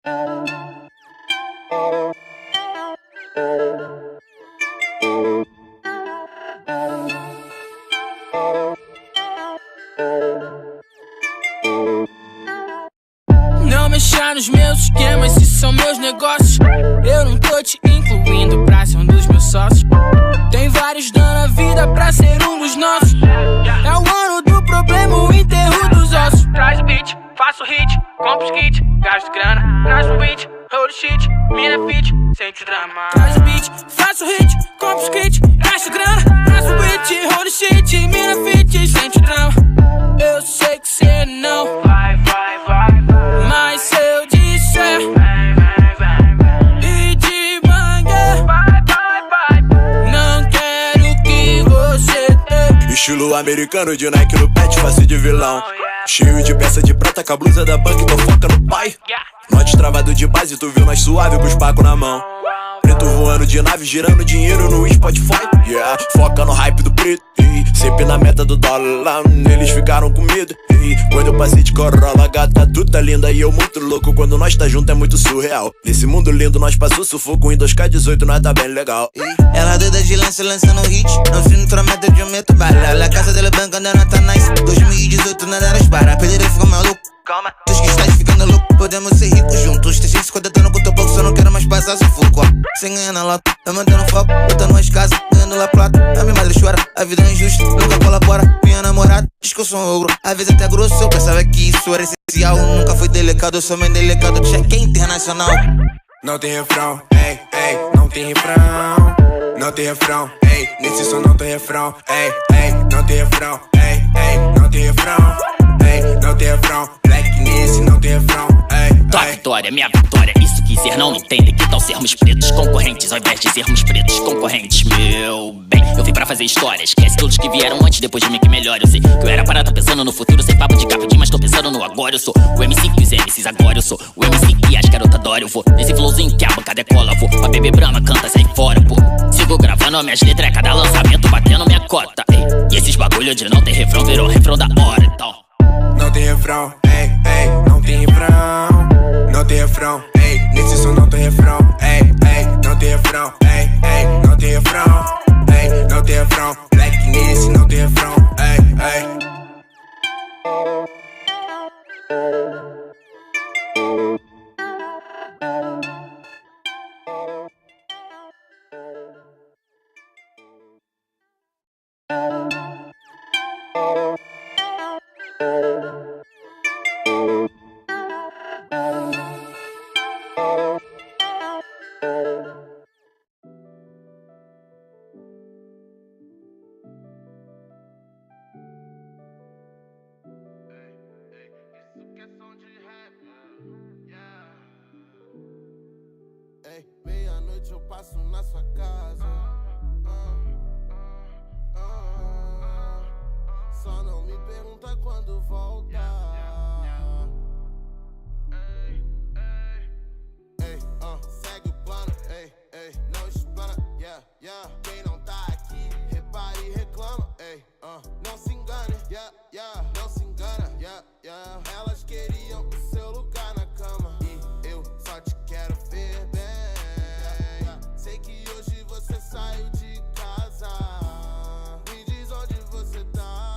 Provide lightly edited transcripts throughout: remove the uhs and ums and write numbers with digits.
Não mexa nos meus esquemas, esses são meus negócios. Eu não tô te incluindo pra ser um dos meus sócios. Tem vários dando a vida pra ser um dos nossos. É o ano do problema, o enterro dos ossos. Traz o beat, faço hit, compro os kits, gasto grana, nasce um beat, holy shit, mina fit, sente o drama. Traz o beat, faço hit, compro os kits, gasto grana, nasce um beat, holy shit, mina fit, sente o drama. Eu sei que cê não vai, mas se eu disser e de manhã, não quero que você tenha. Estilo americano de Nike no pet, face de vilão. Cheio de peça de prata com a blusa da punk, tô foca no pai. Note travado de base, tu viu nós suave com os pacos na mão. Preto voando de nave, girando dinheiro no Spotify. Yeah, foca no hype do preto, sempre na meta do dólar. Eles ficaram com medo, quando eu passei de Corolla. Gata, tu tá linda e eu muito louco. Quando nós tá junto é muito surreal. Nesse mundo lindo nós passou sufoco. Em 2K18 nós tá bem legal. Ela doida de lança, lançando hit. Não se não trometa de um meto bala. La casa dela branca, andando tá nice. 2018 nada era para. Pedreiro ficou maluco. Calma, dos que estás ficando louco. Podemos ser ricos juntos. Tem gente escondendo com teu pouco, só não quero mais passar sufoco. Sem ganhar na lota, tá mantendo foco. Botando as casas, ganhando lá plata. A minha madre chora, a vida é injusta, nunca colabora. Minha namorada diz que eu sou um ogro, às vezes até grosso. Eu pensava que isso era essencial. Nunca fui delicado, eu sou bem delicado. Cheque internacional. Não tem refrão, ei, ei, não tem refrão. Não tem refrão, ei, nesse som não tem refrão. Ei, ei, não tem refrão, ei, ei, não tem refrão. Ei, não tem refrão, black nesse não tem refrão. Tua vitória, minha vitória, isso quiser não entendem. Que tal sermos pretos concorrentes ao invés de sermos pretos concorrentes? Meu bem, eu vim pra fazer história. Esquece todos que vieram antes, depois de mim que melhor. Eu sei que eu era parado pensando no futuro, sem papo de capa de, mas tô pensando no agora. Eu sou o MC que os MCs agora. Eu sou o MC que as garotas adoram. Eu vou nesse flowzinho que a bancada é cola. Vou pra beber brama, canta, sai fora, pô. Sigo gravando minhas letras, cada lançamento batendo minha cota, ei. E esses bagulho de não ter refrão virou refrão da hora, então. Não tem refrão, ei, ei, não tem refrão. Não tem refrão, ei, nesse som não tem refrão. Ei, ei, não tem refrão, ei, ei, não tem refrão. Ei, não tem refrão, black nesse não tem refrão. Ei, ei. Meia-noite eu passo na sua casa. Só não me pergunta quando volta. Segue o plano, não explana, Quem não tá aqui, repare e reclama, não se engane, não se engana, Elas queriam o seu lugar na cama e eu só te quero ver bem. Sei que hoje você saiu de casa. Me diz onde você tá.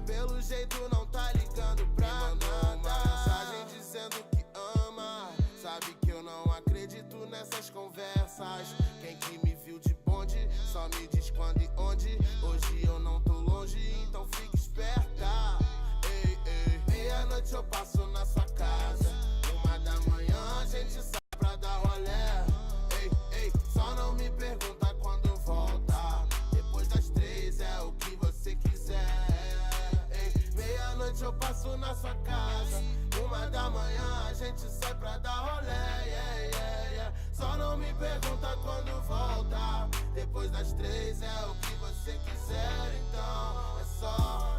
Pelo jeito não tá ligando pra nada. Mensagem dizendo que ama. Sabe que eu não acredito nessas conversas. Quem que me viu de bonde só me diz quando e onde. Hoje eu não tô longe, então fique esperta. Ei, ei. Meia-noite eu passo na sua casa. 1 da manhã a gente sai pra dar rolé. Só não me pergunta quando volta. Depois das 3 é o que você quiser. Meia-noite eu passo na sua casa. 1 da manhã a gente sai pra dar rolé. Só não me pergunta quando volta. Depois das 3 é o que você quiser. Então é só